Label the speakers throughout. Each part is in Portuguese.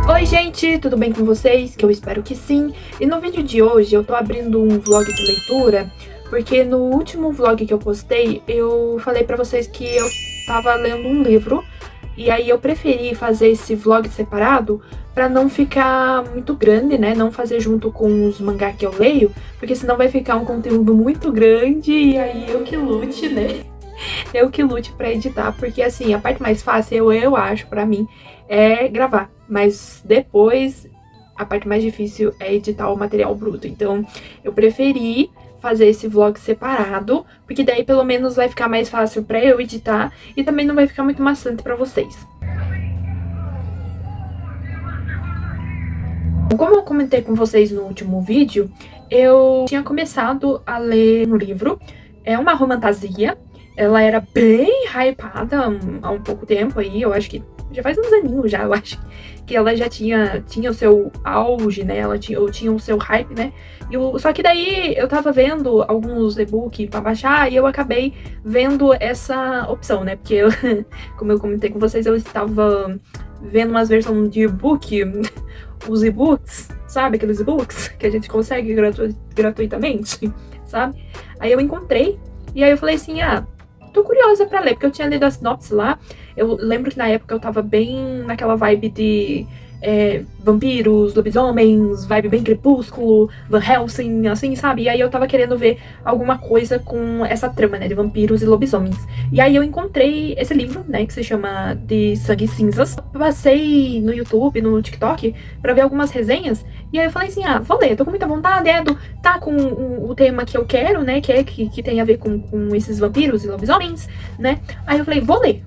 Speaker 1: Oi gente, tudo bem com vocês? Que eu espero que sim. E no vídeo de hoje eu tô abrindo um vlog de leitura, porque no último vlog que eu postei, eu falei pra vocês que eu tava lendo um livro, e aí eu preferi fazer esse vlog separado pra não ficar muito grande, né? Não fazer junto com os mangá que eu leio, porque senão vai ficar um conteúdo muito grande e aí eu que lute, né? Eu que lute pra editar, porque assim, a parte mais fácil, eu acho, pra mim, é gravar. Mas depois, a parte mais difícil é editar o material bruto. Então, eu preferi fazer esse vlog separado, porque daí pelo menos vai ficar mais fácil pra eu editar e também não vai ficar muito maçante pra vocês. Como eu comentei com vocês no último vídeo, eu tinha começado a ler um livro, é uma romantasia. Ela era bem hypada há um pouco tempo aí, eu acho que já faz uns aninhos já, eu acho que ela já tinha o seu auge, né, ela tinha o seu hype, né, só que daí eu tava vendo alguns e-book pra baixar e eu acabei vendo essa opção, né, porque eu, como eu comentei com vocês, eu estava vendo umas versões de e-book, os e-books, sabe, aqueles e-books que a gente consegue gratuitamente, sabe, aí eu encontrei, e aí eu falei assim, tô curiosa pra ler, porque eu tinha lido a sinopse lá. Eu lembro que na época eu tava bem naquela vibe de vampiros, lobisomens, vibe bem crepúsculo, Van Helsing, assim, sabe? E aí eu tava querendo ver alguma coisa com essa trama, né, de vampiros e lobisomens. E aí eu encontrei esse livro, né, que se chama De Sangue e Cinzas. Eu passei no YouTube, no TikTok, pra ver algumas resenhas, e aí eu falei assim, vou ler, tô com muita vontade, tá com o tema que eu quero, né, que tem a ver com esses vampiros e lobisomens, né? Aí eu falei, vou ler.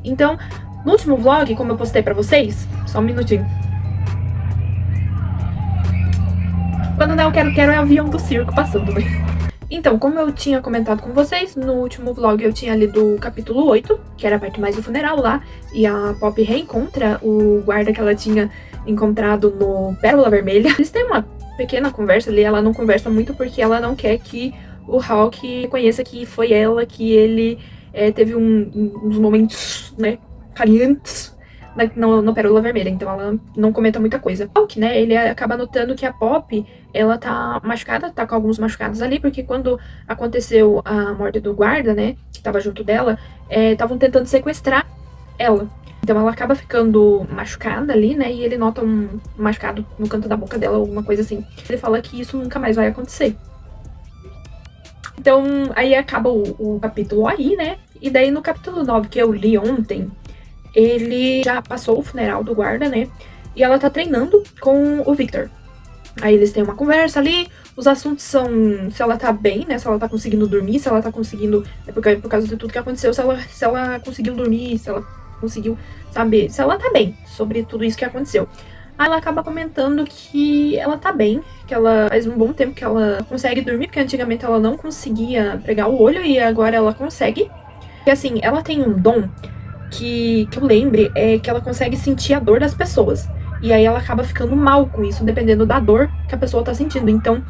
Speaker 1: Então, no último vlog, como eu postei pra vocês, só um minutinho. Quando não quero é avião do circo passando, né? Então, como eu tinha comentado com vocês, no último vlog eu tinha lido o capítulo 8, que era a parte mais do funeral lá, e a Poppy reencontra o guarda que ela tinha encontrado no Pérola Vermelha. Eles têm uma pequena conversa ali, ela não conversa muito porque ela não quer que o Hawk conheça que foi ela, que ele teve uns momentos, né, calientes no Pérola Vermelha, então ela não comenta muita coisa. O Hawk, né, ele acaba notando que a Poppy, ela tá machucada, tá com alguns machucados ali, porque quando aconteceu a morte do guarda, né, que tava junto dela, estavam tentando sequestrar ela. Então ela acaba ficando machucada ali, né, e ele nota um machucado no canto da boca dela, alguma coisa assim. Ele fala que isso nunca mais vai acontecer. Então, aí acaba o capítulo aí, né? E daí no capítulo 9, que eu li ontem, ele já passou o funeral do guarda, né? E ela tá treinando com o Victor. Aí eles têm uma conversa ali, os assuntos são se ela tá bem, né? Se ela tá conseguindo dormir, se ela tá conseguindo... por causa de tudo que aconteceu, se ela conseguiu dormir, se ela conseguiu saber... Se ela tá bem sobre tudo isso que aconteceu. Aí ela acaba comentando que ela tá bem, que ela faz um bom tempo que ela consegue dormir, porque antigamente ela não conseguia pregar o olho e agora ela consegue. E assim, ela tem um dom que eu lembre, é que ela consegue sentir a dor das pessoas. E aí ela acaba ficando mal com isso, dependendo da dor que a pessoa tá sentindo. Então,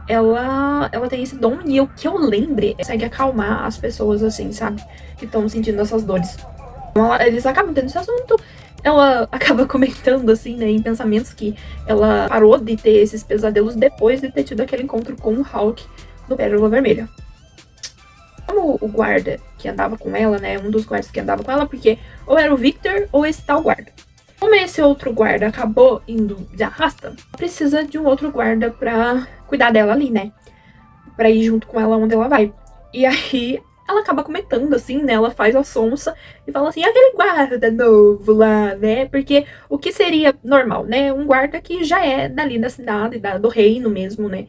Speaker 1: ela tem esse dom e o que eu lembre, consegue acalmar as pessoas, assim, sabe? Que estão sentindo essas dores. Então, eles acabam tendo esse assunto. Ela acaba comentando, assim, né, em pensamentos que ela parou de ter esses pesadelos depois de ter tido aquele encontro com o Hawk no Pérola Vermelha. Como o guarda que andava com ela, né, um dos guardas que andava com ela, porque ou era o Victor ou esse tal guarda. Como esse outro guarda acabou indo de arrasta, precisa de um outro guarda pra cuidar dela ali, né, pra ir junto com ela onde ela vai. E aí ela acaba comentando, assim, né, ela faz a sonsa e fala assim, aquele guarda novo lá, né, porque o que seria normal, né, um guarda que já é dali da cidade, do reino mesmo, né,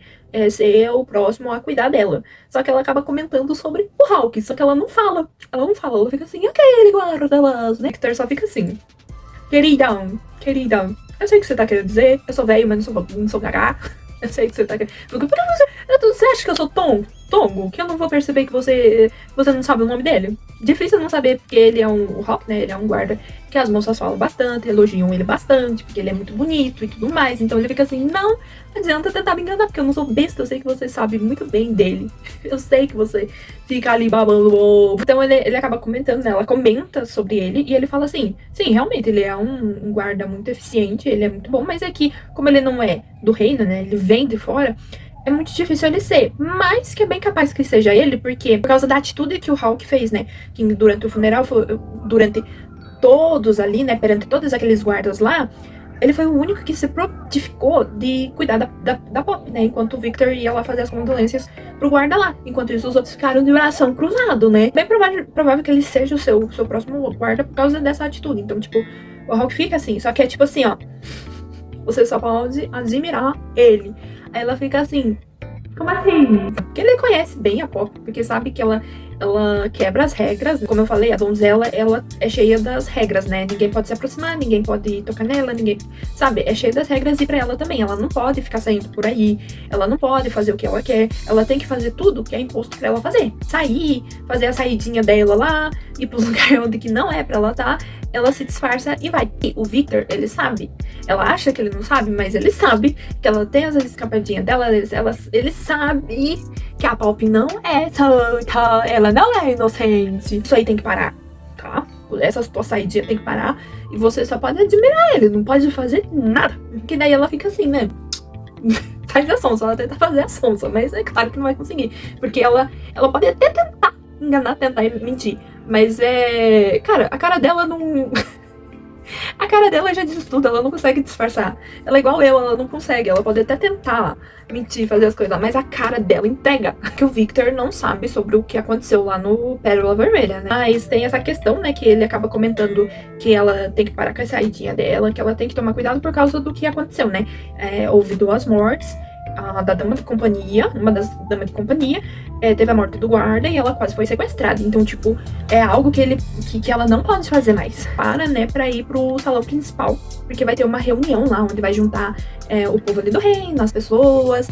Speaker 1: ser o próximo a cuidar dela. Só que ela acaba comentando sobre o Hawk, só que ela não fala, ela fica assim, aquele guarda lá, né, Victor só fica assim, queridão, eu sei o que você tá querendo dizer, eu sou velho, mas não sou gaga. Eu sei que você tá querendo. Por que você acha que eu sou tongo? Que eu não vou perceber que você não sabe o nome dele? difícil não saber, porque ele é o Hawk, né? Ele é um guarda que as moças falam bastante, elogiam ele bastante, porque ele é muito bonito e tudo mais. Então ele fica assim, não adianta tentar me enganar, porque eu não sou besta, eu sei que você sabe muito bem dele. Eu sei que você fica ali babando o ovo. Então ele acaba comentando, né? Ela comenta sobre ele e ele fala assim, sim, realmente, ele é um guarda muito eficiente, ele é muito bom, mas é que, como ele não é do reino, né? Ele vem de fora, é muito difícil ele ser, mas que é bem capaz que seja ele, porque por causa da atitude que o Hawk fez, né, que durante o funeral, durante todos ali, né, perante todos aqueles guardas lá, ele foi o único que se prontificou de cuidar da Pop, né, enquanto o Victor ia lá fazer as condolências pro guarda lá, enquanto isso os outros ficaram de bração cruzado, né, bem provável que ele seja o seu próximo guarda por causa dessa atitude, então, tipo, o Hawk fica assim, só que é tipo assim, ó, você só pode admirar ele. Aí ela fica assim, como assim? Porque ele conhece bem a Pop, porque sabe que ela quebra as regras. Como eu falei, a donzela, ela é cheia das regras, né? Ninguém pode se aproximar, ninguém pode tocar nela, ninguém... Sabe? É cheia das regras e pra ela também. Ela não pode ficar saindo por aí, ela não pode fazer o que ela quer, ela tem que fazer tudo que é imposto pra ela fazer. Sair, fazer a saidinha dela lá, ir pro lugar onde que não é pra ela tá. Ela se disfarça e vai. E o Victor, ele sabe. Ela acha que ele não sabe, mas ele sabe que ela tem as escapadinhas dela. Ele sabe que a Pop não é santa, ela não é inocente. Isso aí tem que parar, tá? Essa sua saidinha tem que parar. E você só pode admirar ele, não pode fazer nada. Porque daí ela fica assim, né? Faz a sonsa, ela tenta fazer a sonsa, mas é claro que não vai conseguir. Porque ela pode até tentar enganar, tentar mentir. Mas cara, a cara dela não... A cara dela já diz tudo, ela não consegue disfarçar. Ela é igual eu, ela não consegue. Ela pode até tentar mentir, fazer as coisas, mas a cara dela entrega. Que o Victor não sabe sobre o que aconteceu lá no Pérola Vermelha, né? Mas tem essa questão, né, que ele acaba comentando que ela tem que parar com a saidinha dela, que ela tem que tomar cuidado por causa do que aconteceu, né? Houve 2 mortes. A da dama de companhia, uma das damas de companhia, teve a morte do guarda e ela quase foi sequestrada. Então, tipo, é algo que ela não pode fazer mais. Para, né, pra ir pro salão principal, porque vai ter uma reunião lá, onde vai juntar o povo ali do reino, as pessoas,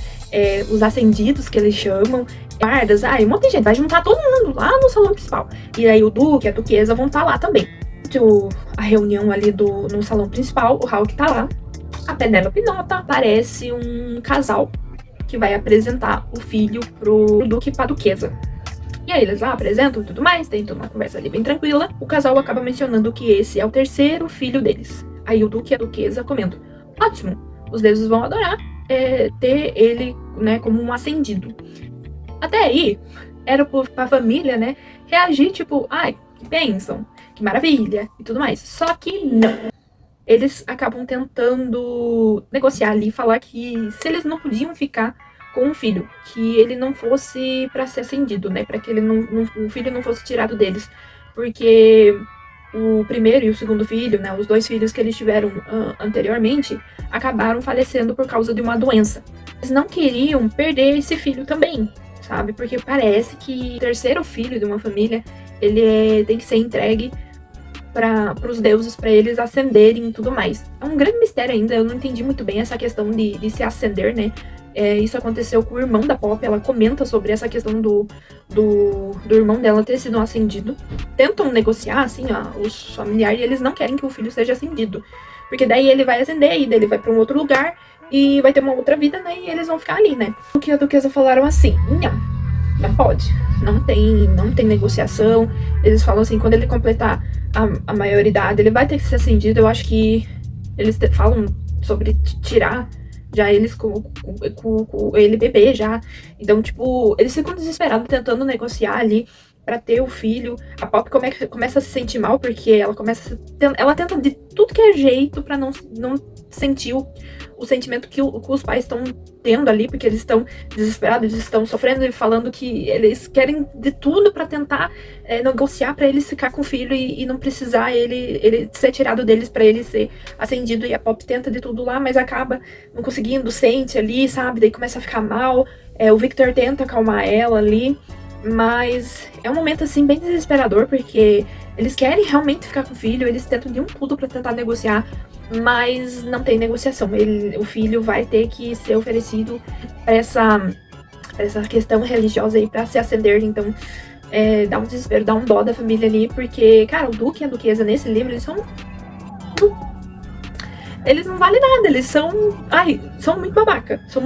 Speaker 1: os ascendidos, que eles chamam, guardas, um monte de gente. Vai juntar todo mundo lá no salão principal. E aí o duque e a duquesa vão estar lá também. A reunião ali no salão principal, o Hawk tá lá. A Penélope nota, parece um casal que vai apresentar o filho pro duque e pra duquesa. E aí eles lá apresentam e tudo mais, tem toda uma conversa ali bem tranquila. O casal acaba mencionando que esse é o 3º filho deles. Aí o duque e a duquesa comentam, ótimo, os deuses vão adorar ter ele, né, como um ascendido. Até aí, era pra família, né, reagir tipo, ai, que bênção, que maravilha e tudo mais. Só que não. Eles acabam tentando negociar ali, falar que se eles não podiam ficar com o filho, que ele não fosse para ser acendido, né, para que o filho não fosse tirado deles, porque o primeiro e o segundo filho, né, os 2 filhos que eles tiveram anteriormente, acabaram falecendo por causa de uma doença. Eles não queriam perder esse filho também, sabe, porque parece que o 3º filho de uma família, ele tem que ser entregue para os deuses, para eles ascenderem e tudo mais. É um grande mistério ainda, eu não entendi muito bem essa questão de se ascender, né? Isso aconteceu com o irmão da Pop, ela comenta sobre essa questão do irmão dela ter sido ascendido. Tentam negociar, assim, os familiares, e eles não querem que o filho seja ascendido. Porque daí ele vai ascender, e daí ele vai para um outro lugar, e vai ter uma outra vida, né? E eles vão ficar ali, né? O que a duquesa falaram assim, não pode, não tem negociação. Eles falam assim, quando ele completar a maioridade, ele vai ter que ser ascendido. Eu acho que eles falam sobre tirar já eles com ele bebê já. Então, tipo, eles ficam desesperados tentando negociar ali pra ter o filho. A Pop começa a se sentir mal, porque ela tenta de tudo que é jeito pra não sentir o sentimento que os pais estão tendo ali, porque eles estão desesperados, eles estão sofrendo e falando que eles querem de tudo pra tentar negociar pra eles ficar com o filho e não precisar ele ser tirado deles pra ele ser ascendido. E a Pop tenta de tudo lá, mas acaba não conseguindo, sente ali, sabe? Daí começa a ficar mal. O Victor tenta acalmar ela ali, mas é um momento assim bem desesperador, porque eles querem realmente ficar com o filho, eles tentam de tudo pra tentar negociar, mas não tem negociação. O filho vai ter que ser oferecido pra essa questão religiosa aí, pra se ascender. Então dá um desespero, dá um dó da família ali, porque, cara, o Duque e a Duquesa nesse livro, eles não valem nada, eles são. Ai, são muito babaca. São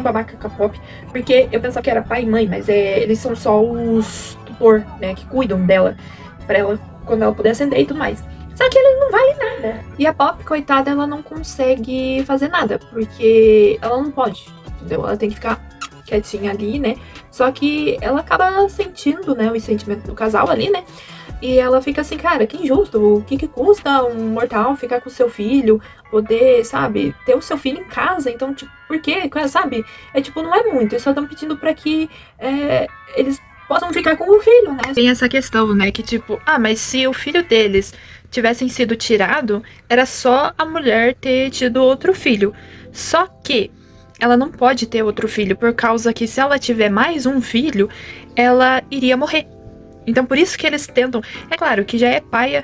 Speaker 1: babaca com a Pop. Porque eu pensava que era pai e mãe, mas eles são só os tutor, né? Que cuidam dela. Pra ela, quando ela puder ascender e tudo mais. Só que eles não valem nada. E a Pop, coitada, ela não consegue fazer nada. Porque ela não pode. Entendeu? Ela tem que ficar quietinha ali, né? Só que ela acaba sentindo, né? Os sentimentos do casal ali, né? E ela fica assim, cara, que injusto, o que custa um mortal ficar com o seu filho, poder, sabe, ter o seu filho em casa, então, tipo, por quê, sabe? Tipo, não é muito, eles só estão pedindo pra que eles possam ficar com o filho, né? Tem essa questão, né, que tipo, mas se o filho deles tivessem sido tirado, era só a mulher ter tido outro filho. Só que ela não pode ter outro filho, por causa que se ela tiver mais um filho, ela iria morrer. Então, por isso que eles tentam. É claro que já é paia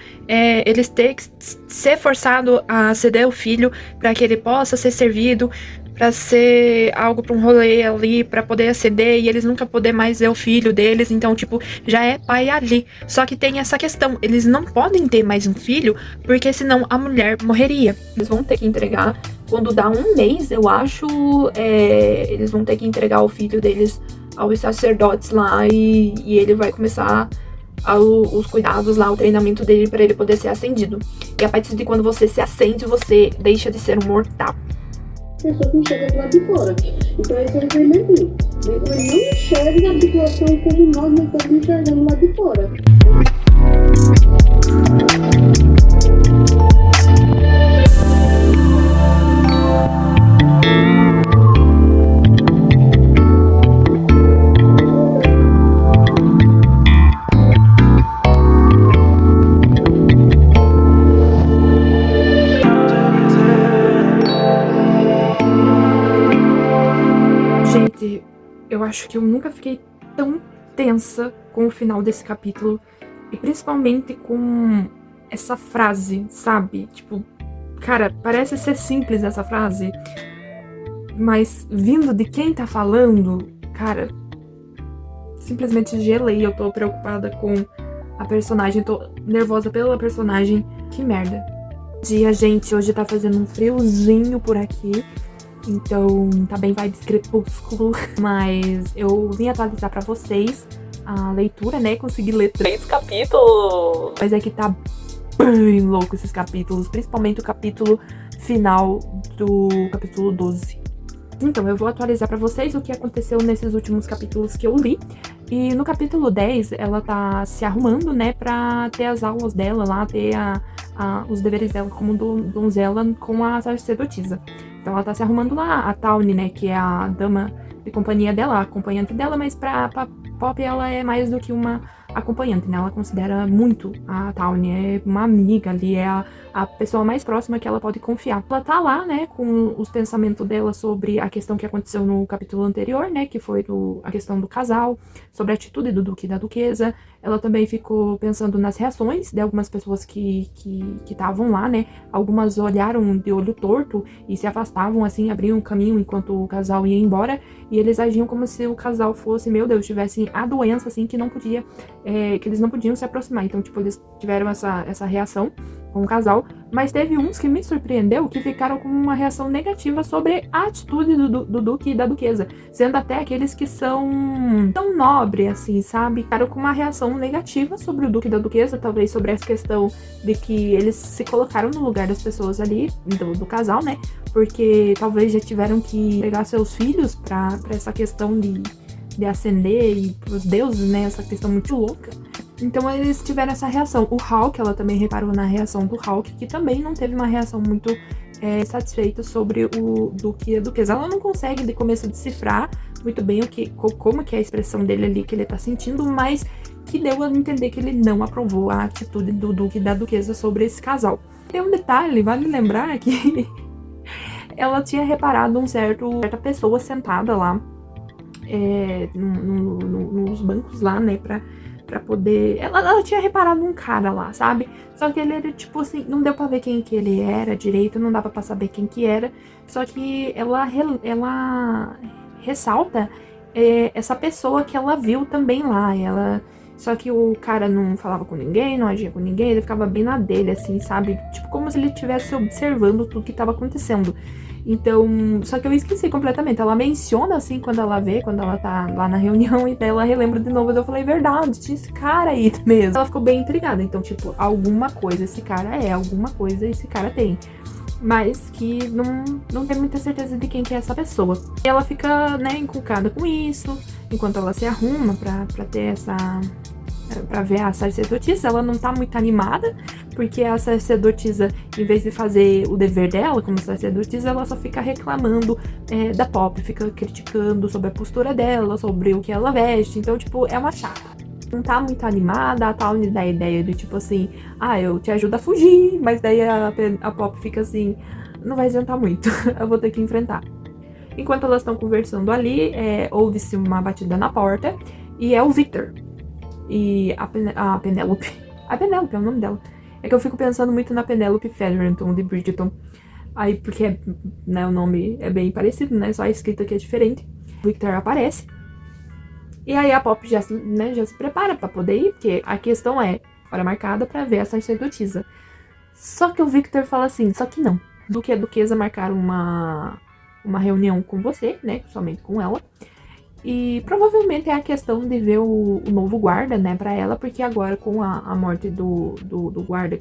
Speaker 1: eles ter que ser forçado a ceder o filho para que ele possa ser servido, para ser algo para um rolê ali, para poder acender e eles nunca poder mais ver o filho deles. Então, tipo, já é paia ali. Só que tem essa questão: eles não podem ter mais um filho, porque senão a mulher morreria. Eles vão ter que entregar. Quando dá um mês, eu acho, eles vão ter que entregar o filho deles aos sacerdotes lá e ele vai começar os cuidados lá, o treinamento dele para ele poder ser ascendido. E a partir de quando você se acende, você deixa de ser um mortal.
Speaker 2: Pessoa que enxerga do lado de fora. Então esse é o primeiro. Ele não enxerga a situação como nós estamos enxergando lá de fora.
Speaker 1: Gente, eu acho que eu nunca fiquei tão tensa com o final desse capítulo. E principalmente com essa frase, sabe? Tipo, cara, parece ser simples essa frase, mas vindo de quem tá falando, cara, simplesmente gelei. Eu tô preocupada com a personagem, tô nervosa pela personagem. Que merda. Dia, gente, hoje tá fazendo um friozinho por aqui. Então, tá bem vibes crepúsculo, mas eu vim atualizar pra vocês a leitura, né? Consegui ler 3 capítulos. Mas é que tá bem louco esses capítulos, principalmente o capítulo final do capítulo 12. Então, eu vou atualizar pra vocês o que aconteceu nesses últimos capítulos que eu li. E no capítulo 10, ela tá se arrumando, né, pra ter as aulas dela lá, ter os deveres dela como donzela com a sacerdotisa. Então ela tá se arrumando lá, a Tawny, né, que é a dama de companhia dela, a acompanhante dela, mas pra Pop ela é mais do que uma acompanhante, né, ela considera muito a Tawny, é uma amiga ali, é a pessoa mais próxima que ela pode confiar. Ela tá lá, né, com os pensamentos dela sobre a questão que aconteceu no capítulo anterior, né, que foi a questão do casal, sobre a atitude do Duque e da Duquesa. Ela também ficou pensando nas reações de algumas pessoas que estavam lá, né, algumas olharam de olho torto e se afastavam, assim, abriam um caminho enquanto o casal ia embora, e eles agiam como se o casal fosse, meu Deus, tivessem a doença, assim, que não podia, que eles não podiam se aproximar. Então, tipo, eles tiveram essa reação com o casal, mas teve uns que me surpreendeu, que ficaram com uma reação negativa sobre a atitude do Duque e da Duquesa, sendo até aqueles que são tão nobres, assim, sabe? Ficaram com uma reação negativa sobre o Duque e da Duquesa, talvez sobre essa questão de que eles se colocaram no lugar das pessoas ali, do casal, né? Porque talvez já tiveram que pegar seus filhos pra essa questão de ascender e pros deuses, né? Essa questão muito louca. Então eles tiveram essa reação. O Hawke, ela também reparou na reação do Hawke, que também não teve uma reação muito satisfeita sobre o Duque e a Duquesa. Ela não consegue de começo decifrar muito bem como que é a expressão dele ali que ele tá sentindo, mas que deu a entender que ele não aprovou a atitude do Duque e da Duquesa sobre esse casal. Tem um detalhe, vale lembrar que ela tinha reparado certa pessoa sentada lá nos bancos lá, né, pra poder... Ela tinha reparado um cara lá, sabe? Só que ele era, tipo assim, não deu pra ver quem que ele era direito, não dava pra saber quem que era. Só que ela ressalta essa pessoa que ela viu também lá. Ela Só que o cara não falava com ninguém, não agia com ninguém, ele ficava bem na dele, assim, sabe? Tipo, como se ele estivesse observando tudo que tava acontecendo. Então, só que eu esqueci completamente. Ela menciona, assim, quando ela vê, quando ela tá lá na reunião, e daí ela relembra de novo. Eu falei, verdade, tinha esse cara aí mesmo. Ela ficou bem intrigada. Então, tipo, alguma coisa esse cara é, alguma coisa esse cara tem. Mas que não tem muita certeza de quem que é essa pessoa. E ela fica, né, encucada com isso, enquanto ela se arruma pra ter essa... pra ver a sacerdotisa. Ela não tá muito animada, porque a sacerdotisa, em vez de fazer o dever dela como sacerdotisa, ela só fica reclamando da Poppy, fica criticando sobre a postura dela, sobre o que ela veste. Então, tipo, é uma chata. Não tá muito animada, a Tawny dá a ideia de tipo assim, eu te ajudo a fugir, mas daí a Poppy fica assim, não vai adiantar muito, eu vou ter que enfrentar. Enquanto elas estão conversando ali, ouve-se uma batida na porta, e é o Victor. E a Penelope. A Penelope é o nome dela. É que eu fico pensando muito na Penelope Featherington de Bridgerton. Aí, porque né, o nome é bem parecido, né? Só a escrita que é diferente. O Victor aparece. E aí a Poppy já se prepara pra poder ir, porque a questão é hora marcada pra ver a sacerdotisa. Só que o Victor fala assim, só que não. Duque e a Duquesa marcaram uma reunião com você, né? Somente com ela. E provavelmente é a questão de ver o novo guarda, né, pra ela, porque agora com a morte do guarda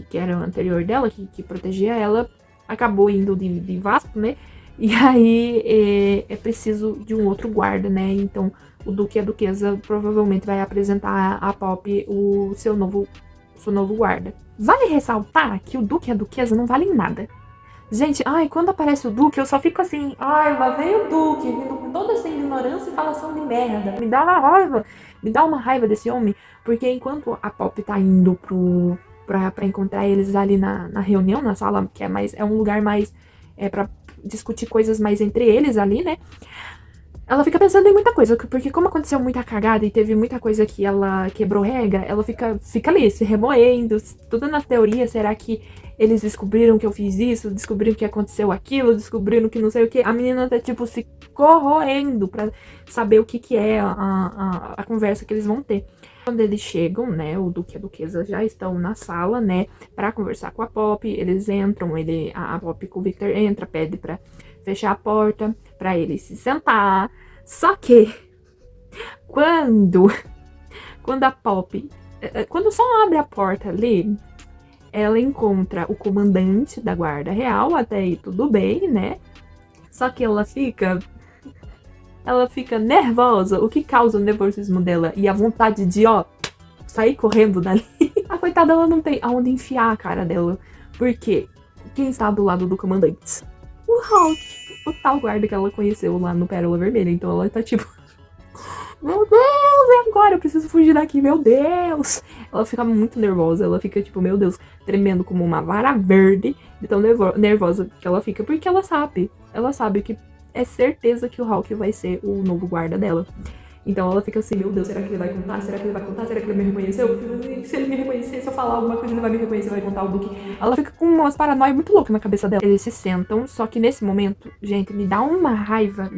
Speaker 1: que era o anterior dela, que protegia ela, acabou indo de Vasco, né, e aí é preciso de um outro guarda, né, então o Duque e a Duquesa provavelmente vai apresentar a Poppy o seu novo guarda. Vale ressaltar que o Duque e a Duquesa não valem nada. Gente, quando aparece o Duque, eu só fico assim, lá vem o Duque, vindo com toda essa ignorância e falação de merda. Me dá uma raiva desse homem, porque enquanto a Poppy tá indo pra encontrar eles ali na reunião, na sala, que é um lugar mais, pra discutir coisas mais entre eles ali, né? Ela fica pensando em muita coisa, porque como aconteceu muita cagada e teve muita coisa que ela quebrou regra, ela fica ali, se remoendo, tudo na teoria, será que eles descobriram que eu fiz isso, descobriram que aconteceu aquilo, descobriram que não sei o que. A menina tá, tipo, se corroendo pra saber o que é a conversa que eles vão ter. Quando eles chegam, né, o Duque e a Duquesa já estão na sala, né, pra conversar com a Poppy, eles entram, a Poppy com o Victor entra, pede pra fechar a porta, pra ele se sentar. Só que, quando a Poppy, quando só abre a porta ali, ela encontra o comandante da guarda real, até aí tudo bem, né? Só que ela fica nervosa, o que causa o nervosismo dela e a vontade de, sair correndo dali. A coitada, ela não tem aonde enfiar a cara dela, porque quem está do lado do comandante? O Hawke, o tal guarda que ela conheceu lá no Pérola Vermelha. Então ela tá tipo, meu Deus, e agora? Eu preciso fugir daqui, meu Deus. Ela fica muito nervosa, ela fica tipo, meu Deus, tremendo como uma vara verde, de tão nervosa que ela fica, porque ela sabe que é certeza que o Hawke vai ser o novo guarda dela. Então ela fica assim, meu Deus, será que ele vai contar? Será que ele vai contar? Será que ele me reconheceu? Se ele me reconhecer, se eu falar alguma coisa, ele vai me reconhecer, vai contar o Duque. Ela fica com umas paranoias muito loucas na cabeça dela. Eles se sentam, só que nesse momento, gente, me dá uma raiva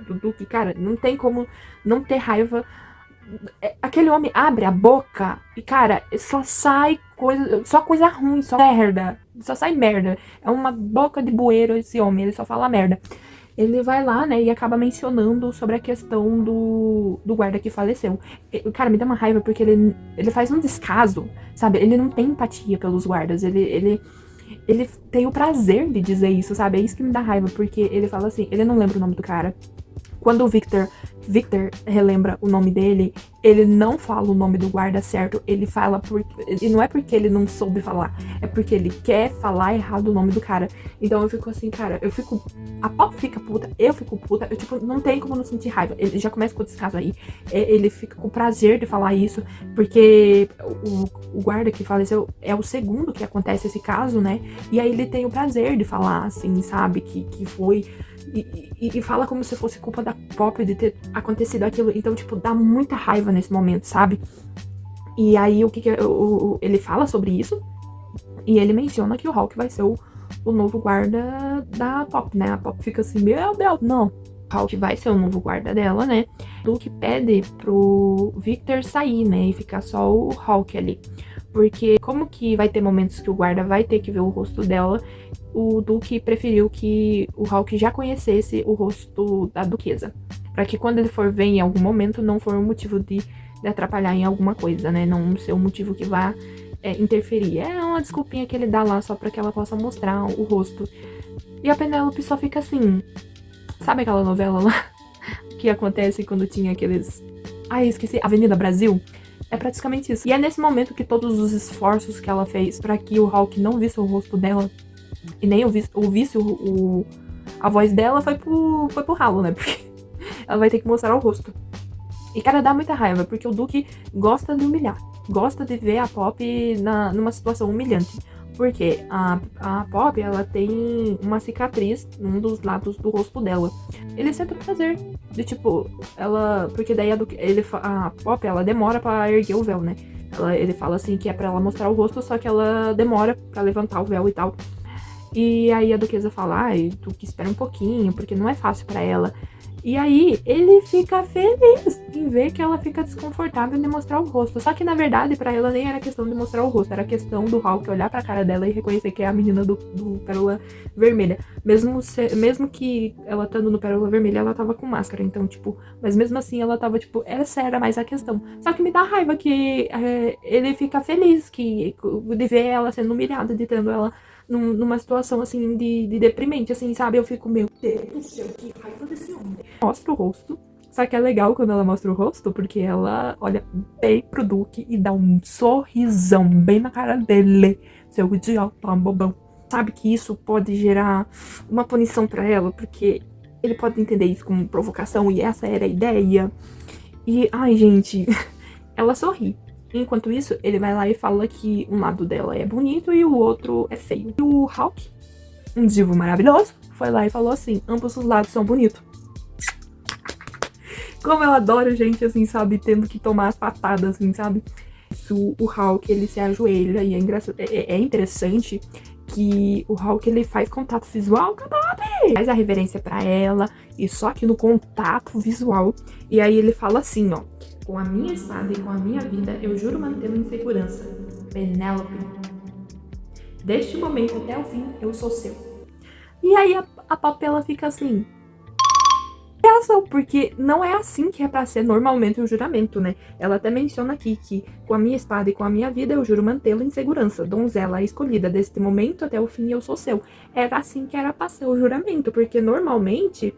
Speaker 1: do Duque. Cara, não tem como não ter raiva. Aquele homem abre a boca e, cara, só sai coisa ruim, só merda. Só sai merda. É uma boca de bueiro esse homem, ele só fala merda. Ele vai lá, né, e acaba mencionando sobre a questão do guarda que faleceu. Cara, me dá uma raiva porque ele faz um descaso, sabe? Ele não tem empatia pelos guardas, ele tem o prazer de dizer isso, sabe? É isso que me dá raiva, porque ele fala assim, ele não lembra o nome do cara. Quando o Victor relembra o nome dele, ele não fala o nome do guarda certo, ele fala e não é porque ele não soube falar, é porque ele quer falar errado o nome do cara. Então eu fico assim, cara, a Pop fica puta, eu fico puta, eu tipo, não tem como não sentir raiva. Ele já começa com o descaso aí, ele fica com o prazer de falar isso, porque o guarda que faleceu é o segundo que acontece esse caso, né? E aí ele tem o prazer de falar, assim, sabe, que foi... E fala como se fosse culpa da Poppy de ter acontecido aquilo. Então, tipo, dá muita raiva nesse momento, sabe? E aí, ele fala sobre isso. E ele menciona que o Hawke vai ser o novo guarda da Poppy, né? A Poppy fica assim, meu Deus, não. Hulk vai ser o novo guarda dela, né? O Duke pede pro Victor sair, né? E ficar só o Hulk ali. Porque como que vai ter momentos que o guarda vai ter que ver o rosto dela, o Duke preferiu que o Hulk já conhecesse o rosto da duquesa. Pra que quando ele for ver em algum momento, não for um motivo de atrapalhar em alguma coisa, né? Não ser um motivo que vá interferir. É uma desculpinha que ele dá lá só pra que ela possa mostrar o rosto. E a Penélope só fica assim... Sabe aquela novela lá que acontece quando tinha aqueles... Ai, esqueci. Avenida Brasil? É praticamente isso. E é nesse momento que todos os esforços que ela fez pra que o Hulk não visse o rosto dela e nem ouvisse a voz dela foi pro ralo, né? Porque ela vai ter que mostrar o rosto. E, cara, dá muita raiva, porque o Duke gosta de humilhar. Gosta de ver a Pop numa situação humilhante. Porque a Pop, ela tem uma cicatriz num dos lados do rosto dela. Ele sente prazer. De tipo, ela... Porque daí a Pop, ela demora pra erguer o véu, né? Ele fala assim que é pra ela mostrar o rosto, só que ela demora pra levantar o véu e tal. E aí a duquesa fala, ai, Duque, espera um pouquinho, porque não é fácil pra ela. E aí ele fica feliz em ver que ela fica desconfortável de mostrar o rosto. Só que na verdade pra ela nem era questão de mostrar o rosto, era questão do Hulk olhar pra cara dela e reconhecer que é a menina do Pérola Vermelha. Mesmo que ela estando no Pérola Vermelha, ela tava com máscara. Então, tipo, mas mesmo assim ela tava, tipo, essa era mais a questão. Só que me dá raiva que ele fica feliz de ver ela sendo humilhada, de tendo ela numa situação, assim, de deprimente, assim, sabe? Eu fico, meu Deus do céu, que raiva desse homem. Mostra o rosto, só que é legal quando ela mostra o rosto, porque ela olha bem pro Duque e dá um sorrisão bem na cara dele. Seu idiota, bobão. Sabe que isso pode gerar uma punição pra ela, porque ele pode entender isso como provocação, e essa era a ideia. E, ai, gente, ela sorri. Enquanto isso, ele vai lá e fala que um lado dela é bonito e o outro é feio. E o Hulk, um divo maravilhoso, foi lá e falou assim, ambos os lados são bonitos. Como eu adoro gente assim, sabe, tendo que tomar as patadas, assim, sabe? O Hulk, ele se ajoelha e é interessante que o Hulk, ele faz contato visual com a Bobby. Faz a reverência pra ela, e só que no contato visual. E aí ele fala assim, ó. Com a minha espada e com a minha vida, eu juro mantê-lo em segurança. Penélope. Deste momento até o fim, eu sou seu. E aí a Pop, ela fica assim... Reação, porque não é assim que é pra ser normalmente o juramento, né? Ela até menciona aqui que com a minha espada e com a minha vida, eu juro mantê-lo em segurança. Donzela escolhida, deste momento até o fim, eu sou seu. Era assim que era pra ser o juramento, porque normalmente...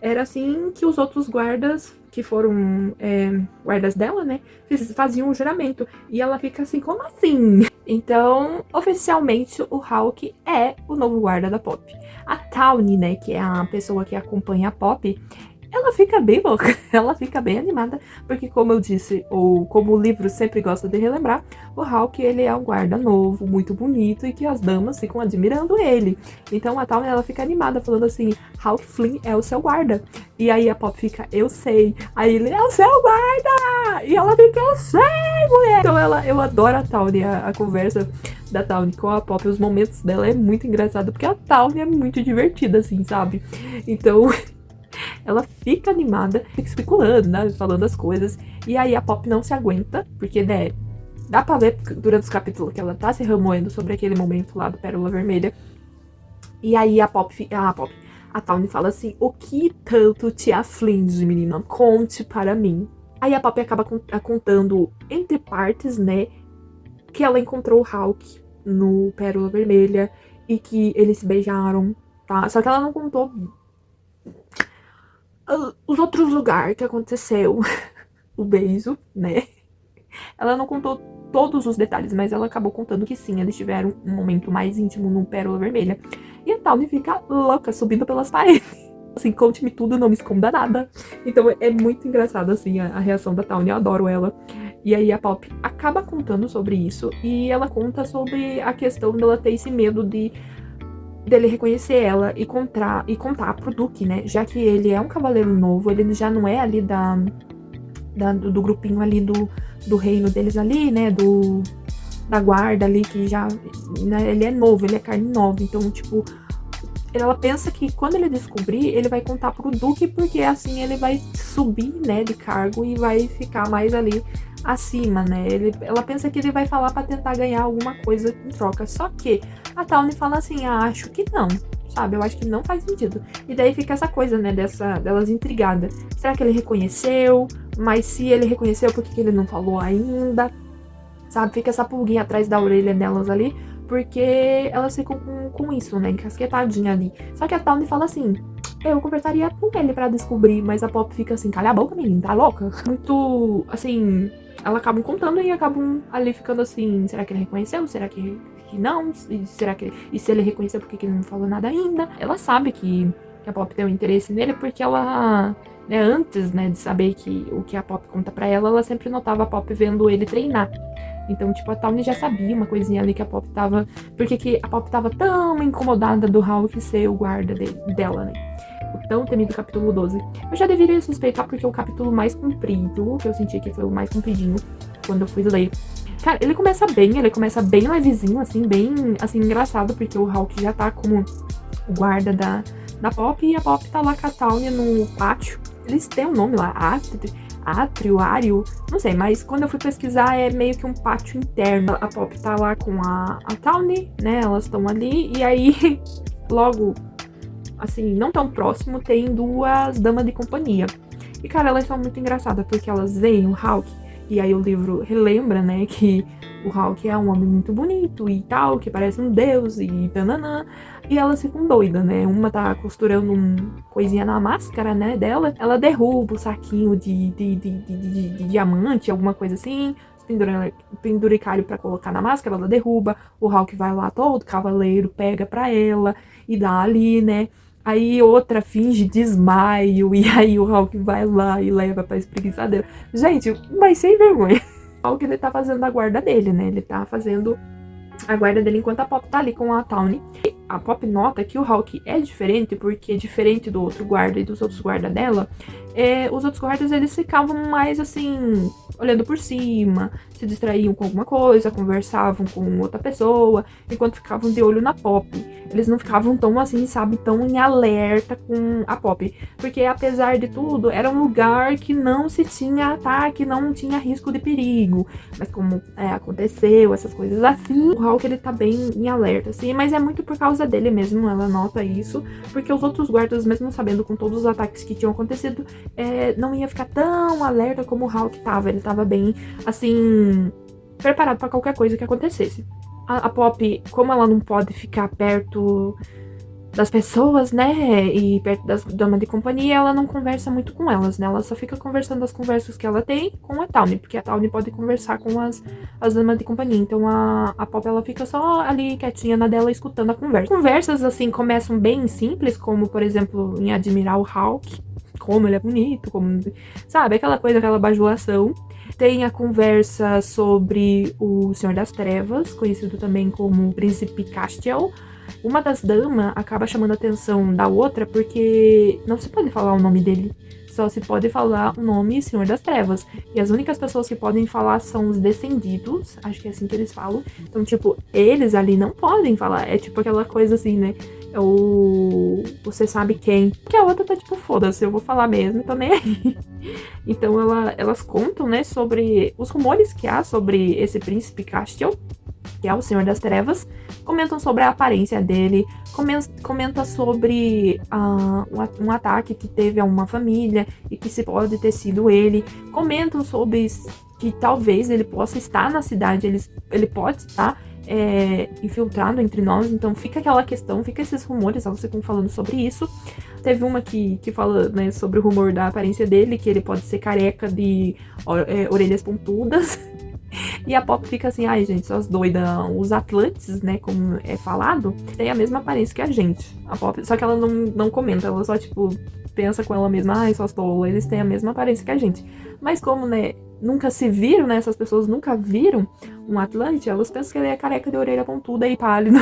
Speaker 1: Era assim que os outros guardas, que foram guardas dela, né, faziam o juramento. E ela fica assim, como assim? Então, oficialmente, o Hulk é o novo guarda da Pop. A Tawny, né, que é a pessoa que acompanha a Pop, ela fica bem louca, ela fica bem animada, porque como eu disse, ou como o livro sempre gosta de relembrar, o Hulk, ele é um guarda novo, muito bonito, e que as damas ficam admirando ele. Então a Tawny, ela fica animada, falando assim, Hulk Flynn é o seu guarda. E aí a Pop fica, eu sei. Aí ele, é o seu guarda! E ela fica, eu sei, mulher! Então eu adoro a Tawny, a conversa da Tawny com a Pop, os momentos dela é muito engraçado, porque a Tawny é muito divertida, assim, sabe? Então... Ela fica animada, fica especulando, né, falando as coisas. E aí a Pop não se aguenta, porque, né, dá pra ver durante os capítulos que ela tá se remoendo sobre aquele momento lá do Pérola Vermelha. E aí a Tawny fala assim, o que tanto te aflige, menina? Conte para mim. Aí a Pop acaba contando, entre partes, né, que ela encontrou o Hulk no Pérola Vermelha e que eles se beijaram, tá? Só que ela não contou... os outros lugares que aconteceu o beijo, né? Ela não contou todos os detalhes, mas ela acabou contando que sim, eles tiveram um momento mais íntimo no Pérola Vermelha. E a Tawny fica louca, subindo pelas paredes. Assim, conte-me tudo, não me esconda nada. Então é muito engraçado, assim, a reação da Tawny, eu adoro ela. E aí a Pop acaba contando sobre isso, e ela conta sobre a questão dela ter esse medo dele reconhecer ela e contar pro Duque, né? Já que ele é um cavaleiro novo, ele já não é ali do grupinho ali do reino deles ali, né? Da guarda ali, que já... Né? Ele é novo, ele é carne nova. Então, tipo, ela pensa que quando ele descobrir, ele vai contar pro Duque, porque assim ele vai subir, né, de cargo e vai ficar mais ali acima, né? Ela pensa que ele vai falar pra tentar ganhar alguma coisa em troca. Só que a Tawny fala assim, acho que não, sabe? Eu acho que não faz sentido. E daí fica essa coisa, né, delas intrigadas. Será que ele reconheceu? Mas se ele reconheceu, por que ele não falou ainda? Sabe? Fica essa pulguinha atrás da orelha delas ali, porque elas ficam com isso, né? Encasquetadinha ali. Só que a Tawny fala assim, eu conversaria com ele pra descobrir, mas a Pop fica assim, calha a boca, menina, tá louca? Muito, assim, elas acabam contando e acabam ali ficando assim, será que ele reconheceu? Será que não? E se ele reconheceu, por que ele não falou nada ainda? Ela sabe que a Pop tem um interesse nele, porque ela, né, antes, né, de saber o que a Pop conta pra ela, ela sempre notava a Pop vendo ele treinar. Então, tipo, a Tawny já sabia uma coisinha ali que a Pop tava... Porque que a Pop tava tão incomodada do Hawk ser o guarda dela, né? O tão temido capítulo 12. Eu já deveria suspeitar porque é o capítulo mais comprido, que eu senti que foi o mais compridinho quando eu fui ler. Cara, ele começa bem levezinho, assim, bem, assim, engraçado, porque o Hawk já tá como o guarda da Pop e a Pop tá lá com a Tawny no pátio. Eles têm um nome lá, Átrio, não sei, mas quando eu fui pesquisar é meio que um pátio interno. A Pop tá lá com a Tawny, né, elas estão ali, e aí logo, assim, não tão próximo, tem duas damas de companhia. E, cara, elas são muito engraçadas, porque elas veem o Hawk, e aí o livro relembra, né, que o Hawk é um homem muito bonito e tal, que parece um deus e tananã. E elas ficam doidas, né? Uma tá costurando coisinha na máscara, né, dela. Ela derruba o saquinho de diamante, alguma coisa assim. Penduricalho pra colocar na máscara, ela derruba. O Hawk vai lá todo cavaleiro, pega pra ela e dá ali, né? Aí outra finge desmaio, e aí o Hawk vai lá e leva pra espreguiçadeira. Gente, mas sem vergonha. O Hawk, ele tá fazendo a guarda dele, né? Ele tá fazendo a guarda dele enquanto a Pop tá ali com a Tawny. A Pop nota que o Hawk é diferente, porque diferente do outro guarda e dos outros guardas dela, os outros guardas, eles ficavam mais assim, olhando por cima, se distraíam com alguma coisa, conversavam com outra pessoa, enquanto ficavam de olho na Pop. Eles não ficavam tão assim, sabe, tão em alerta com a Pop. Porque apesar de tudo, era um lugar que não se tinha ataque, não tinha risco de perigo. Mas como aconteceu, essas coisas assim, o Hawk, ele tá bem em alerta, assim, mas é muito por causa dele mesmo, ela nota isso, porque os outros guardas, mesmo sabendo com todos os ataques que tinham acontecido, não ia ficar tão alerta como o Hawk tava. Ele tava bem, assim, preparado pra qualquer coisa que acontecesse. A Pop, como ela não pode ficar perto das pessoas, né, e perto das damas de companhia, ela não conversa muito com elas, né, ela só fica conversando as conversas que ela tem com a Tawny, porque a Tawny pode conversar com as damas de companhia, então a Pop, ela fica só ali quietinha na dela, escutando a conversa. Conversas, assim, começam bem simples, como, por exemplo, em admirar o Hawk, como ele é bonito, como, sabe, aquela coisa, aquela bajulação. Tem a conversa sobre o Senhor das Trevas, conhecido também como Príncipe Castiel. Uma das damas acaba chamando a atenção da outra porque não se pode falar o nome dele. Só se pode falar o nome Senhor das Trevas. E as únicas pessoas que podem falar são os descendidos. Acho que é assim que eles falam. Então, tipo, eles ali não podem falar. É tipo aquela coisa assim, né? Você sabe quem. Que a outra tá tipo, foda-se, eu vou falar mesmo, então nem aí. Então elas contam, né, sobre os rumores que há sobre esse príncipe Castiel, que é o Senhor das Trevas. Comentam sobre a aparência dele, comenta sobre um ataque que teve a uma família e que se pode ter sido ele. Comentam sobre que talvez ele possa estar na cidade, ele pode estar infiltrado entre nós, então fica aquela questão, fica esses rumores, elas ficam falando sobre isso. Teve uma que fala, né, sobre o rumor da aparência dele, que ele pode ser careca de orelhas pontudas. E a Pop fica assim, ai gente, suas doidas, os Atlantes, né, como é falado, tem a mesma aparência que a gente. A Pop, só que ela não comenta, ela só, tipo, pensa com ela mesma, ai, suas tolas, eles têm a mesma aparência que a gente. Mas como, né, nunca se viram, né, essas pessoas nunca viram um Atlante, elas pensam que ele é careca de orelha pontuda e pálido.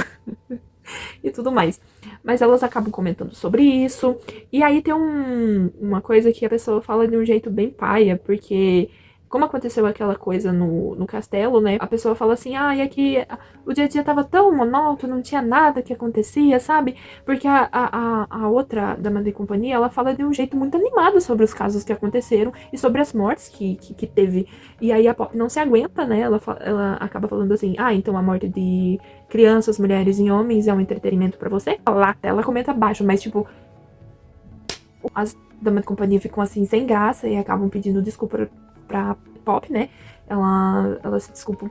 Speaker 1: E tudo mais. Mas elas acabam comentando sobre isso. E aí tem uma coisa que a pessoa fala de um jeito bem paia, porque como aconteceu aquela coisa no castelo, né? A pessoa fala assim, é que o dia a dia tava tão monótono, não tinha nada que acontecia, sabe? Porque a outra dama de companhia, ela fala de um jeito muito animado sobre os casos que aconteceram e sobre as mortes que teve. E aí a Pop não se aguenta, né? Ela acaba falando assim, então a morte de crianças, mulheres e homens é um entretenimento pra você? Ela comenta baixo, mas tipo, as damas de companhia ficam assim sem graça e acabam pedindo desculpa pra Pop, né? Ela se desculpa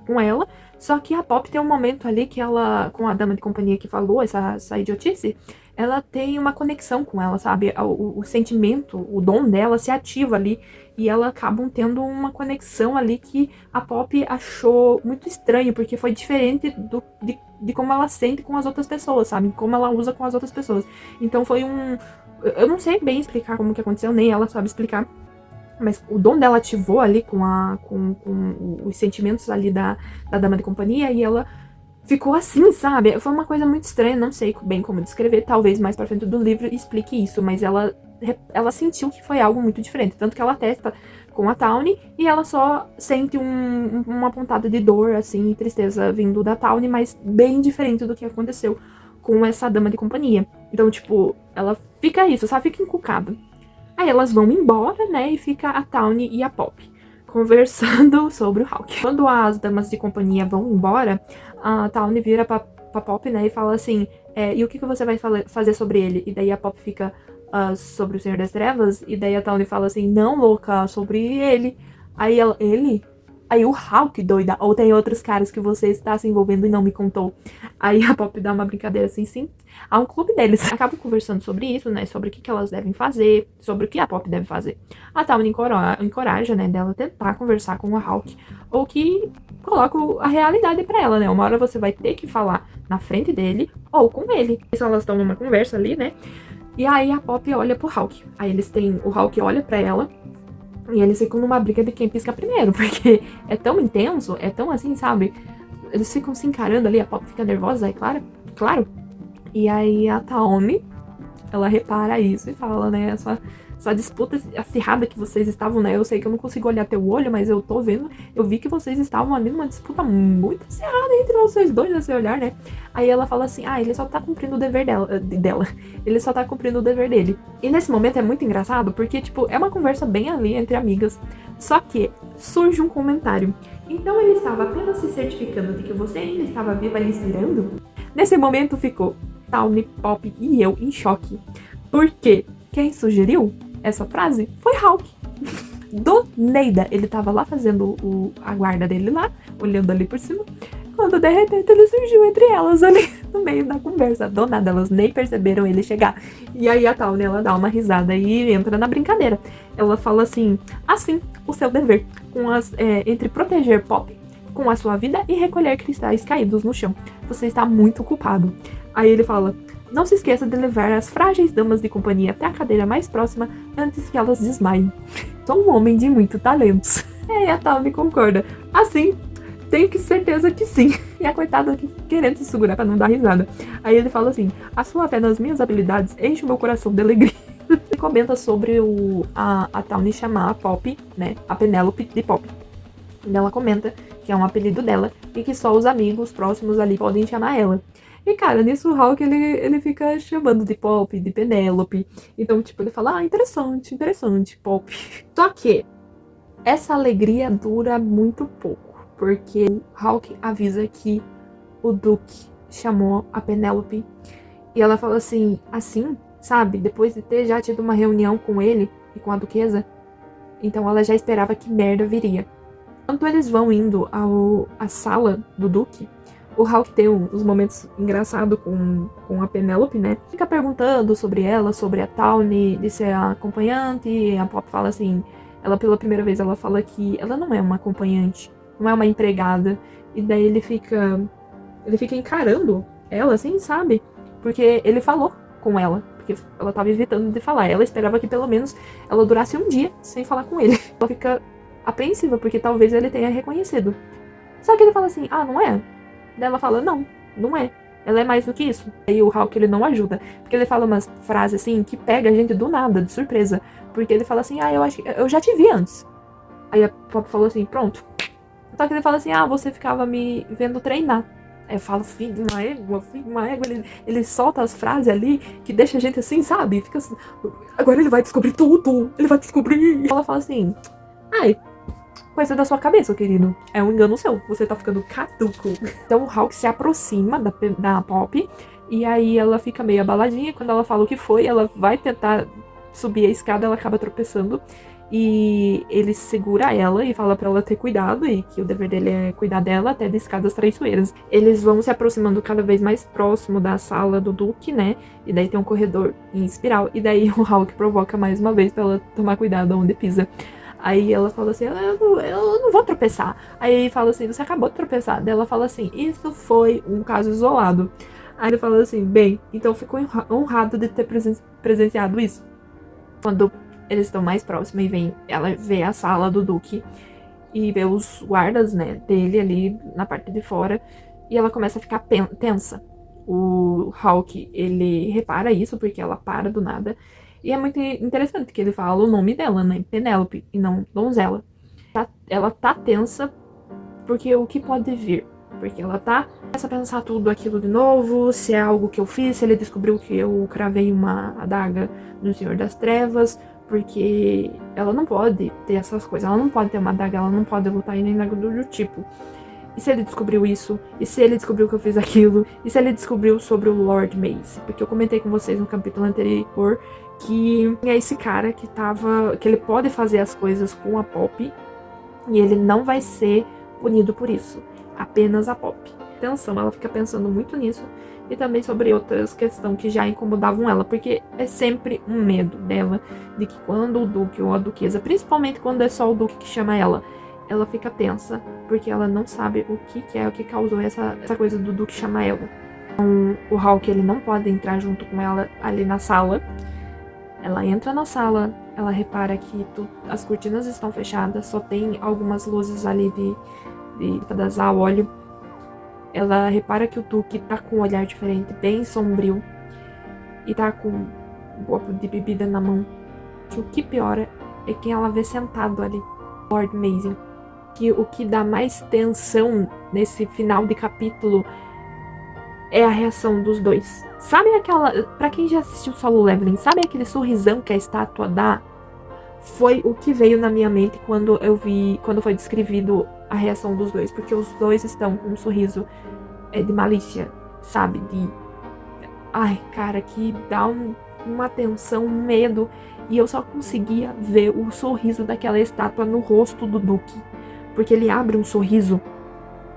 Speaker 1: com ela. Só que a Pop tem um momento ali que ela, com a dama de companhia que falou essa idiotice, ela tem uma conexão com ela, sabe? O sentimento, o dom dela se ativa ali. E ela acabam tendo uma conexão ali que a Pop achou muito estranho, porque foi diferente de como ela sente com as outras pessoas, sabe? Como ela usa com as outras pessoas. Então foi eu não sei bem explicar como que aconteceu, nem ela sabe explicar. Mas o dom dela ativou ali com os sentimentos ali da dama de companhia e ela ficou assim, sabe? Foi uma coisa muito estranha, não sei bem como descrever. Talvez mais pra frente do livro explique isso, mas ela sentiu que foi algo muito diferente. Tanto que ela testa com a Tawny e ela só sente uma pontada de dor, assim, e tristeza vindo da Tawny, mas bem diferente do que aconteceu com essa dama de companhia. Então, tipo, ela fica isso, sabe? Fica encucada. Aí elas vão embora, né, e fica a Tawny e a Pop conversando sobre o Hawke. Quando as damas de companhia vão embora, a Tawny vira pra Pop, né, e fala assim, e o que você vai fazer sobre ele? E daí a Pop fica sobre o Senhor das Trevas, e daí a Tawny fala assim, não, louca, sobre ele. Aí ela, ele? Aí o Hawke, doida, ou tem outros caras que você está se envolvendo e não me contou. Aí a Pop dá uma brincadeira assim, sim. Há um clube deles. Acabam conversando sobre isso, né? Sobre o que elas devem fazer, sobre o que a Pop deve fazer. A Tawny encoraja, né, dela tentar conversar com o Hawke, ou que coloca a realidade pra ela, né? Uma hora você vai ter que falar na frente dele ou com ele. Então elas estão numa conversa ali, né? E aí a Pop olha pro Hawke. Aí o Hawke olha pra ela. E eles ficam numa briga de quem pisca primeiro, porque é tão intenso, é tão assim, sabe? Eles ficam se encarando ali, a Pop fica nervosa, é claro. E aí a Tawny, ela repara isso e fala, né, essa disputa acirrada que vocês estavam, né? Eu sei que eu não consigo olhar teu olho, mas eu tô vendo, eu vi que vocês estavam ali numa disputa muito acirrada entre vocês dois, nesse olhar, né? Aí ela fala assim, ele só tá cumprindo o dever dela. Ele só tá cumprindo o dever dele. E nesse momento é muito engraçado, porque, tipo, é uma conversa bem ali entre amigas. Só que surge um comentário. Então ele estava apenas se certificando de que você ainda estava viva e respirando? Nesse momento ficou Tawny, Pop e eu em choque. Por quê? Quem sugeriu essa frase foi Hawke. Do Neida. Ele tava lá fazendo a guarda dele lá, olhando ali por cima, quando de repente ele surgiu entre elas ali, no meio da conversa. Do nada, elas nem perceberam ele chegar. E aí a Tawny, ela dá uma risada e entra na brincadeira. Ela fala assim, o seu dever, entre proteger Pop com a sua vida e recolher cristais caídos no chão. Você está muito culpado. Aí ele fala, não se esqueça de levar as frágeis damas de companhia até a cadeira mais próxima antes que elas desmaiem. Sou um homem de muito talentos. E a Tawny concorda. Assim, tenho que certeza que sim. E a coitada aqui querendo se segurar pra não dar risada. Aí ele fala assim, a sua fé nas minhas habilidades enche o meu coração de alegria. Ele comenta sobre a Tawny chamar a Pop, né, a Penélope de Pop. E ela comenta que é um apelido dela e que só os amigos próximos ali podem chamar ela. E, cara, nisso o Hawke, ele fica chamando de Pop, de Penélope. Então, tipo, ele fala, interessante, Pop. Só que essa alegria dura muito pouco, porque o Hawke avisa que o Duque chamou a Penélope. E ela fala assim, sabe? Depois de ter já tido uma reunião com ele e com a Duquesa, então ela já esperava que merda viria. Enquanto eles vão indo à sala do Duque, o Hawke tem uns momentos engraçados com a Penélope, né? Fica perguntando sobre ela, sobre a Tawny, de ser a acompanhante. E a Pop fala assim, ela pela primeira vez ela fala que ela não é uma acompanhante, não é uma empregada. E daí ele fica encarando ela, assim, sabe? Porque ele falou com ela, porque ela tava evitando de falar. Ela esperava que pelo menos ela durasse um dia sem falar com ele. Ela fica apreensiva, porque talvez ele tenha reconhecido. Só que ele fala assim, não é? Daí ela fala, não é. Ela é mais do que isso. Aí o Hawke, ele não ajuda. Porque ele fala umas frases assim, que pega a gente do nada, de surpresa. Porque ele fala assim, eu acho que eu já te vi antes. Aí a Poppy falou assim, pronto. Só que ele fala assim, você ficava me vendo treinar. Aí eu falo, filho de uma égua. Ele solta as frases ali que deixa a gente assim, sabe? Fica assim, agora ele vai descobrir tudo. Ele vai descobrir. Ela fala assim, coisa da sua cabeça, querido. É um engano seu. Você tá ficando caduco. Então o Hawk se aproxima da Poppy. E aí ela fica meio abaladinha. Quando ela fala o que foi, ela vai tentar subir a escada, ela acaba tropeçando. E ele segura ela e fala pra ela ter cuidado. E que o dever dele é cuidar dela até de escadas traiçoeiras. Eles vão se aproximando cada vez mais próximo da sala do Duque, né? E daí tem um corredor em espiral. E daí o Hawk provoca mais uma vez pra ela tomar cuidado onde pisa. Aí ela fala assim, eu não vou tropeçar. Aí ele fala assim, você acabou de tropeçar. Daí ela fala assim, isso foi um caso isolado. Aí ele fala assim, bem, então fico honrado de ter presenciado isso. Quando eles estão mais próximos e ela vê a sala do Duque e vê os guardas, né, dele ali na parte de fora. E ela começa a ficar tensa. O Hawk, ele repara isso porque ela para do nada. E é muito interessante que ele fala o nome dela, né? Penélope, e não Donzela. Ela tá tensa porque o que pode vir? Porque ela começa a pensar tudo aquilo de novo, se é algo que eu fiz, se ele descobriu que eu cravei uma adaga no Senhor das Trevas, porque ela não pode ter essas coisas, ela não pode ter uma adaga, ela não pode lutar e nem nada do tipo. E se ele descobriu isso? E se ele descobriu que eu fiz aquilo? E se ele descobriu sobre o Lord Mace? Porque eu comentei com vocês no capítulo anterior que é esse cara que ele pode fazer as coisas com a Poppy e ele não vai ser punido por isso. Apenas a Poppy. Atenção, ela fica pensando muito nisso e também sobre outras questões que já incomodavam ela, porque é sempre um medo dela de que quando o Duque ou a Duquesa, principalmente quando é só o Duque que chama ela fica tensa, porque ela não sabe o que é o que causou essa coisa do Duque chamar ela. Então, o Hawk, ele não pode entrar junto com ela ali na sala. Ela entra na sala, ela repara que as cortinas estão fechadas, só tem algumas luzes ali de lâmpadas a óleo. Ela repara que o Duque tá com um olhar diferente, bem sombrio, e tá com um copo de bebida na mão. Que o que piora é quem ela vê sentado ali, Lord Mace. Que o que dá mais tensão nesse final de capítulo é a reação dos dois. Sabe aquela... Pra quem já assistiu Solo Leveling, sabe aquele sorrisão que a estátua dá? Foi o que veio na minha mente quando foi descrevido a reação dos dois. Porque os dois estão com um sorriso de malícia, sabe? Ai, cara, que dá uma tensão, um medo. E eu só conseguia ver o sorriso daquela estátua no rosto do Duque. Porque ele abre um sorriso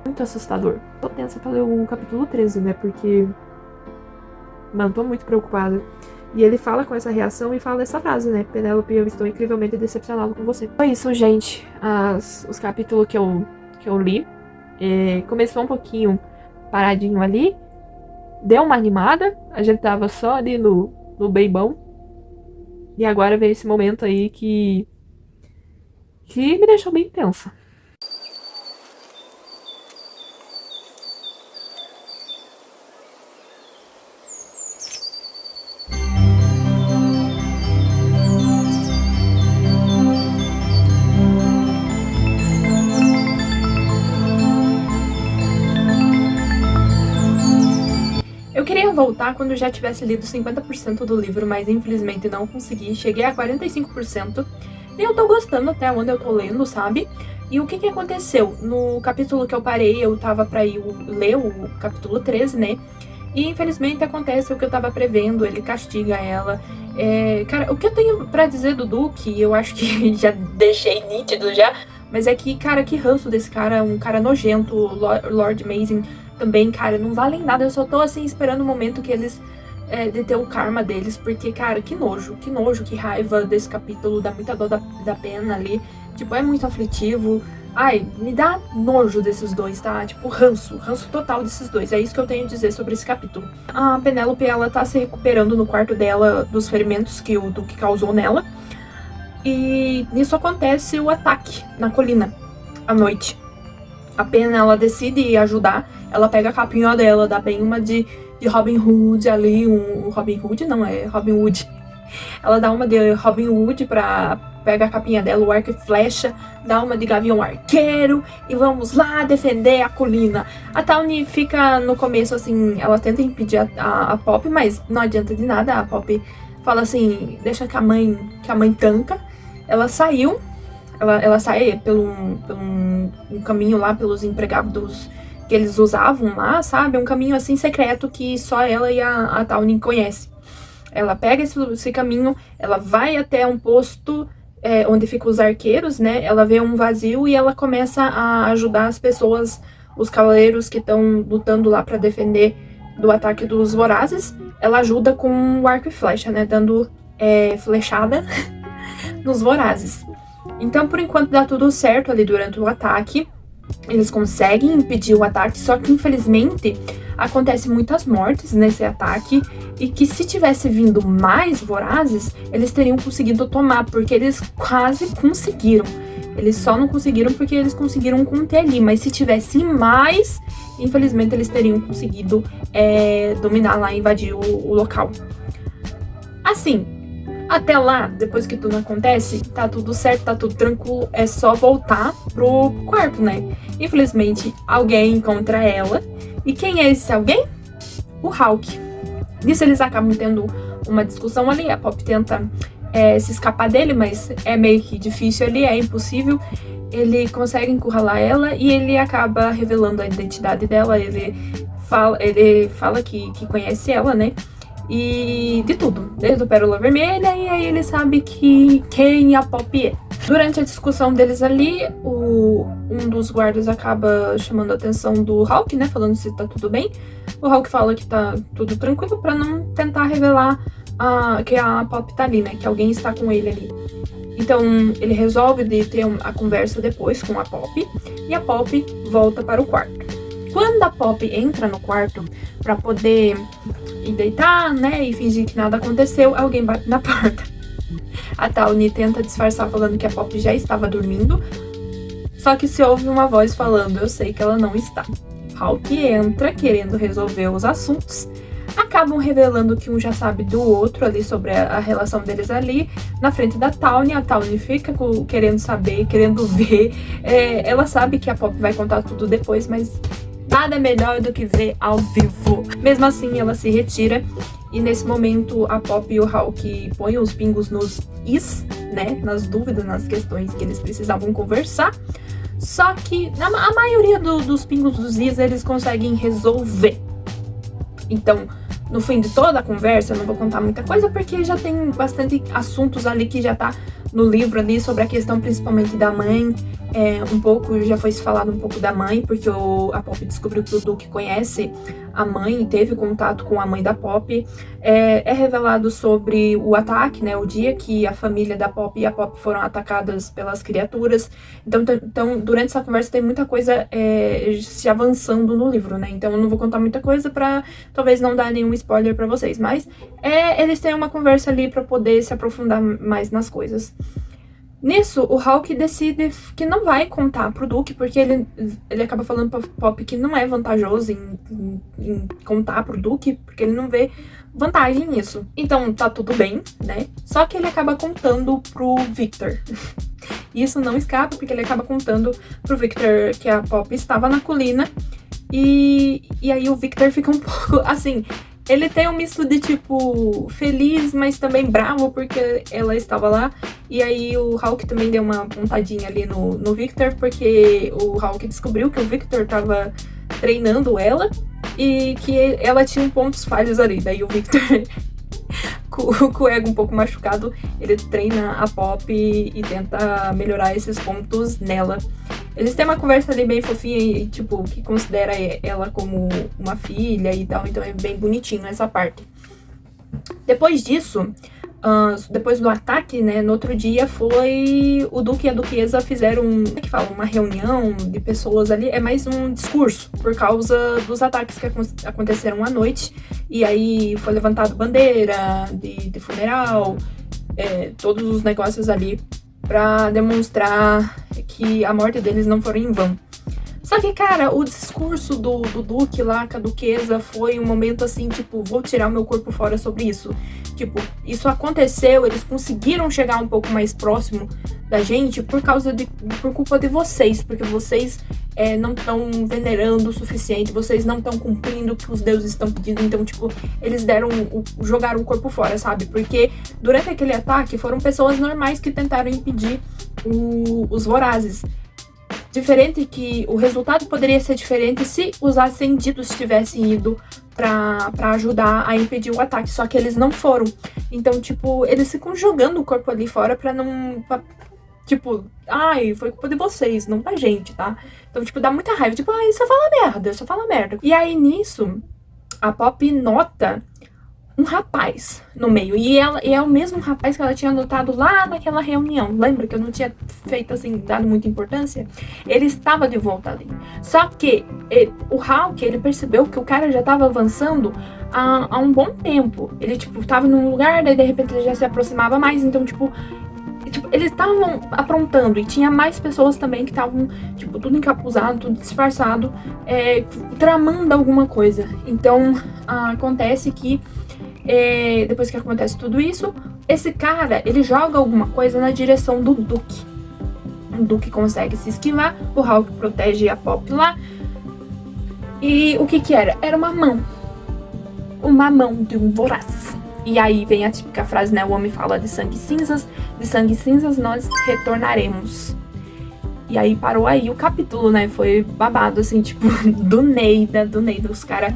Speaker 1: muito assustador. Tô tensa pra ler o capítulo 13, né? Porque... Mano, tô muito preocupada. E ele fala com essa reação e fala essa frase, né? Penélope, eu estou incrivelmente decepcionado com você. Foi isso, gente. Os capítulos que eu li. Começou um pouquinho paradinho ali. Deu uma animada. A gente tava só ali no bem bom. E agora veio esse momento aí que me deixou bem tensa. Eu queria voltar quando eu já tivesse lido 50% do livro, mas infelizmente não consegui. Cheguei a 45%. E eu tô gostando até onde eu tô lendo, sabe? E o que aconteceu? No capítulo que eu parei, eu tava pra ir ler o capítulo 13, né? E infelizmente acontece o que eu tava prevendo, ele castiga ela. Cara, o que eu tenho pra dizer do Duque, eu acho que já deixei nítido já, mas é que, cara, que ranço desse cara, um cara nojento, Lord Mace também, cara, não valem nada, eu só tô assim esperando o momento que eles de ter o karma deles, porque, cara, que nojo, que raiva desse capítulo, dá muita dor da pena ali, tipo, é muito aflitivo. Ai, me dá nojo desses dois, tá? Tipo, ranço total desses dois. É isso que eu tenho a dizer sobre esse capítulo. A Penélope, ela tá se recuperando no quarto dela dos ferimentos que o Duque causou nela. E nisso acontece o ataque na colina, à noite. A Pen, ela decide ajudar. Ela pega a capinha dela, dá bem uma de Robin Hood ali. Robin Hood não, é Robin Hood. Ela dá uma de Robin Hood pra pegar a capinha dela, o arco e flecha, dá uma de Gavião Arqueiro e vamos lá defender a colina. A Tawny fica no começo assim, ela tenta impedir a Poppy, mas não adianta de nada. A Poppy fala assim, deixa que a mãe tanca. Ela saiu, ela sai pelo um caminho lá, pelos empregados que eles usavam lá, sabe? Um caminho assim secreto que só ela e a Tawny conhecem. Ela pega esse caminho, ela vai até um posto onde ficam os arqueiros, né? Ela vê um vazio e ela começa a ajudar as pessoas, os cavaleiros que estão lutando lá para defender do ataque dos vorazes. Ela ajuda com o arco e flecha, né? Dando flechada nos vorazes. Então, por enquanto, dá tudo certo ali durante o ataque. Eles conseguem impedir o ataque, só que infelizmente acontecem muitas mortes nesse ataque e que se tivesse vindo mais vorazes, eles teriam conseguido tomar, porque eles quase conseguiram. Eles só não conseguiram porque eles conseguiram conter ali, mas se tivesse mais, infelizmente eles teriam conseguido dominar lá, invadir o local. Assim, até lá, depois que tudo acontece, tá tudo certo, tá tudo tranquilo, é só voltar pro quarto, né? Infelizmente, alguém encontra ela. E quem é esse alguém? O Hawk. Nisso eles acabam tendo uma discussão ali, a Poppy tenta se escapar dele, mas é meio que difícil ali, é impossível. Ele consegue encurralar ela e ele acaba revelando a identidade dela, ele fala que conhece ela, né? E de tudo, desde o Pérola Vermelha, e aí ele sabe quem a Poppy é. Durante a discussão deles ali, um dos guardas acaba chamando a atenção do Hawk, né, falando se tá tudo bem. O Hawk fala que tá tudo tranquilo pra não tentar revelar que a Poppy tá ali, né, que alguém está com ele ali. Então ele resolve de ter a conversa depois com a Poppy, e a Poppy volta para o quarto. Quando a Poppy entra no quarto pra poder ir deitar, né, e fingir que nada aconteceu, alguém bate na porta. A Tawny tenta disfarçar falando que a Poppy já estava dormindo, só que se ouve uma voz falando, eu sei que ela não está. Hawk entra querendo resolver os assuntos, acabam revelando que um já sabe do outro ali sobre a relação deles ali, na frente da Tawny. A Tawny fica querendo saber, querendo ver, ela sabe que a Poppy vai contar tudo depois, mas nada melhor do que ver ao vivo. Mesmo assim, ela se retira e nesse momento a Poppy e o Hawk põem os pingos nos is, né? Nas dúvidas, nas questões que eles precisavam conversar. Só que a maioria dos pingos dos is eles conseguem resolver. Então, no fim de toda a conversa, eu não vou contar muita coisa porque já tem bastante assuntos ali que já tá no livro ali sobre a questão principalmente da mãe. Já foi falado um pouco da mãe, porque a Poppy descobriu que o Duke conhece a mãe e teve contato com a mãe da Poppy. É revelado sobre o ataque, né, o dia que a família da Poppy e a Poppy foram atacadas pelas criaturas. Então durante essa conversa tem muita coisa se avançando no livro, né, então eu não vou contar muita coisa pra talvez não dar nenhum spoiler pra vocês, mas eles têm uma conversa ali pra poder se aprofundar mais nas coisas. Nisso, o Hawk decide que não vai contar pro Duke, porque ele acaba falando pra Poppy que não é vantajoso em contar pro Duke, porque ele não vê vantagem nisso. Então, tá tudo bem, né? Só que ele acaba contando pro Victor. Isso não escapa, porque ele acaba contando pro Victor que a Poppy estava na colina. E aí o Victor fica um pouco, assim... Ele tem um misto de, tipo, feliz, mas também bravo, porque ela estava lá. E aí o Hawk também deu uma pontadinha ali no Victor, porque o Hawk descobriu que o Victor tava treinando ela e que ela tinha pontos falhos ali. Daí o Victor, com o ego um pouco machucado, ele treina a Poppy e tenta melhorar esses pontos nela. Eles têm uma conversa ali bem fofinha e, tipo, que considera ela como uma filha e tal. Então é bem bonitinho essa parte. Depois disso, depois do ataque, né, no outro dia foi o Duque e a Duquesa fizeram, uma reunião de pessoas ali. É mais um discurso, por causa dos ataques que aconteceram à noite. E aí foi levantado bandeira de funeral, todos os negócios ali, pra demonstrar que a morte deles não foi em vão. Só que, cara, o discurso do Duque lá com a duquesa foi um momento assim, tipo, vou tirar o meu corpo fora sobre isso. Tipo, isso aconteceu, eles conseguiram chegar um pouco mais próximo da gente por culpa de vocês, porque vocês não estão venerando o suficiente, vocês não estão cumprindo o que os deuses estão pedindo, então, tipo, eles jogaram o corpo fora, sabe? Porque durante aquele ataque foram pessoas normais que tentaram impedir os vorazes. Diferente que o resultado poderia ser diferente se os ascendidos tivessem ido pra ajudar a impedir o ataque, só que eles não foram. Então, tipo, eles ficam jogando o corpo ali fora tipo, ai, foi culpa de vocês, não da gente, tá? Então, tipo, dá muita raiva, tipo, ai, só fala merda. E aí, nisso, a Pop nota um rapaz no meio. E é o mesmo rapaz que ela tinha notado lá naquela reunião. Lembra que eu não tinha feito, assim, dado muita importância? Ele estava de volta ali. Só que o Hawke, ele percebeu que o cara já estava avançando há um bom tempo. Ele, tipo, tava num lugar, daí de repente ele já se aproximava mais. Então, tipo, eles estavam aprontando. E tinha mais pessoas também que estavam, tipo, tudo encapuzado, tudo disfarçado, tramando alguma coisa. Então, acontece que depois que acontece tudo isso, esse cara, ele joga alguma coisa na direção do Duque. O Duque consegue se esquivar, o Hawke protege a Pop lá. E o que era? Era uma mão. Uma mão de um voraz. E aí vem a típica frase, né? O homem fala de sangue cinzas nós retornaremos. E aí parou aí o capítulo, né? Foi babado, assim, tipo, do Neida, os caras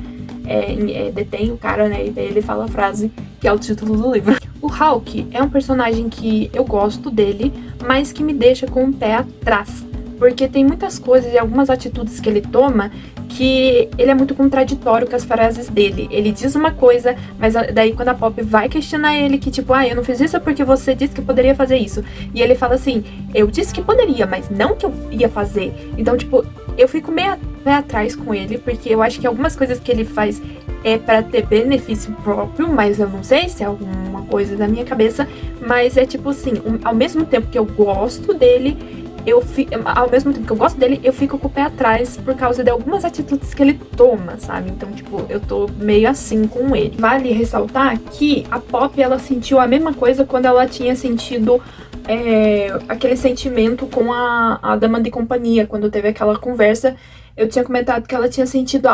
Speaker 1: detém o cara, né? E daí ele fala a frase que é o título do livro. O Hawke é um personagem que eu gosto dele, mas que me deixa com o pé atrás. Porque tem muitas coisas e algumas atitudes que ele toma que ele é muito contraditório com as frases dele. Ele diz uma coisa, mas daí quando a Pop vai questionar ele, que tipo, eu não fiz isso porque você disse que poderia fazer isso. E ele fala assim, eu disse que poderia, mas não que eu ia fazer. Então, tipo, eu fico meio pé atrás com ele, porque eu acho que algumas coisas que ele faz é pra ter benefício próprio, mas eu não sei se é alguma coisa da minha cabeça. Mas é tipo assim, ao mesmo tempo que eu gosto dele, eu fico com o pé atrás por causa de algumas atitudes que ele toma, sabe? Então, tipo, eu tô meio assim com ele. Vale ressaltar que a Pop, ela sentiu a mesma coisa quando ela tinha sentido aquele sentimento com a dama de companhia, quando teve aquela conversa. Eu tinha comentado que ela tinha sentido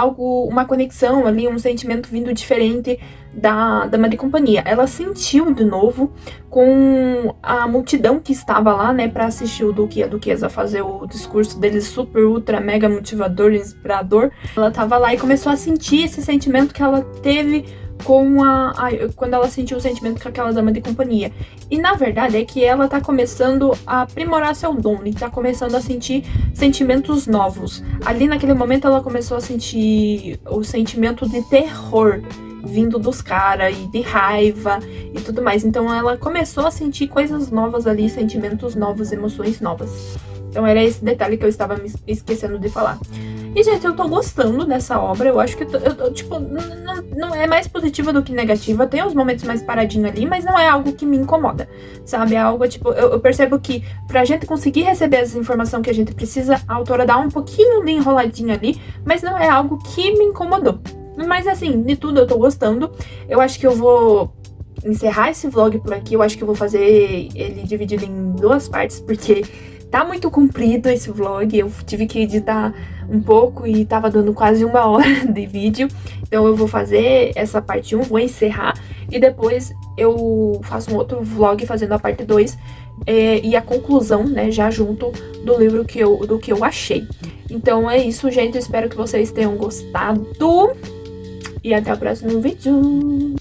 Speaker 1: uma conexão ali, um sentimento vindo diferente da dama de companhia. Ela sentiu de novo com a multidão que estava lá, né, pra assistir o Duque e a Duquesa fazer o discurso dele super, ultra, mega motivador, inspirador. Ela tava lá e começou a sentir esse sentimento que ela teve quando ela sentiu o sentimento com aquela dama de companhia. E na verdade é que ela tá começando a aprimorar seu dom e tá começando a sentir sentimentos novos. Ali naquele momento ela começou a sentir o sentimento de terror vindo dos caras e de raiva e tudo mais. Então ela começou a sentir coisas novas ali, sentimentos novos, emoções novas. Então era esse detalhe que eu estava me esquecendo de falar. E, gente, eu tô gostando dessa obra. Eu acho que tipo, não é mais positiva do que negativa. Tem uns momentos mais paradinhos ali, mas não é algo que me incomoda, sabe? É algo, tipo, eu percebo que pra gente conseguir receber essa informação que a gente precisa, a autora dá um pouquinho de enroladinha ali, mas não é algo que me incomodou. Mas, assim, de tudo eu tô gostando. Eu acho que eu vou encerrar esse vlog por aqui. Eu acho que eu vou fazer ele dividido em 2 partes, porque tá muito comprido esse vlog, eu tive que editar um pouco e tava dando quase 1 hora de vídeo. Então eu vou fazer essa parte 1, vou encerrar e depois eu faço um outro vlog fazendo a parte 2 e a conclusão, né, já junto do livro do que eu achei. Então é isso, gente, espero que vocês tenham gostado e até o próximo vídeo.